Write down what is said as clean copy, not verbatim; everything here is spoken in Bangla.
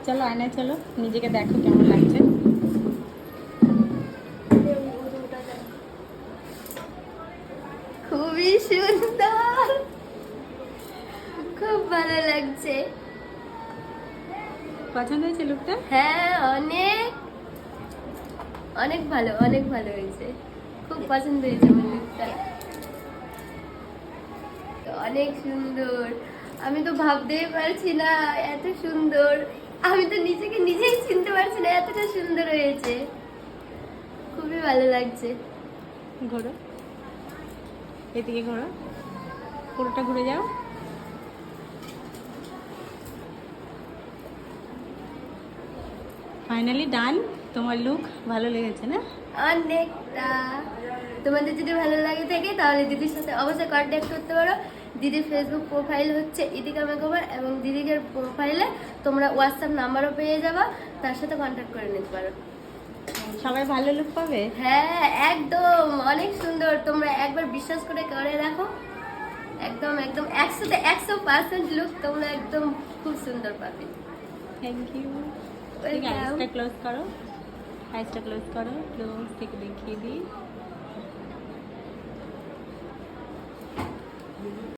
চলো আয়নায় চলো, নিজেকে দেখো কেমন লাগছে। খুবই সুন্দর, খুব ভালো লাগছে। পছন্দ হয়েছে লুকটা? হ্যাঁ, অনেক অনেক ভালো, অনেক ভালো হয়েছে। খুব পছন্দ হয়েছে আমার লুকটা, অনেক সুন্দর। আমি তো ভাবতেই পারছি না এত সুন্দর। আমি তো নিজেকে নিজেই চিনতে পারছি না, এতটা সুন্দর হয়েছে। খুবই ভালো লাগছে। ঘোরো, এদিকে ঘোরো, পুরোটা ঘুরে যাও। ফাইনালি ডান। তোমার লুক ভালো লেগেছে না? অনেকটা। তোমাদের যদি ভালো লাগে থাকে তাহলে দিদির সাথে অবশ্যই কন্ট্যাক্ট করতে পারো। দিদির ফেসবুক প্রোফাইল হচ্ছে ইদিকা মেকওভার, এবং দিদির প্রোফাইলে তোমরা হোয়াটসঅ্যাপ নাম্বারও পেয়ে যাবা, তার সাথে কন্ট্যাক্ট করে নিতে পারো। সবাই ভালো লুক পাবে। হ্যাঁ, একদম অনেক সুন্দর। তোমরা একবার বিশ্বাস করে করে দেখো, একদম একদম 100তে 100% লুক তোমরা একদম খুব সুন্দর পাবে। Thank you. ঠিক আছে, আইসটা ক্লোজ করো, আইসটা ক্লোজ করো, ক্লোজ থেকে দেখিয়ে দিই।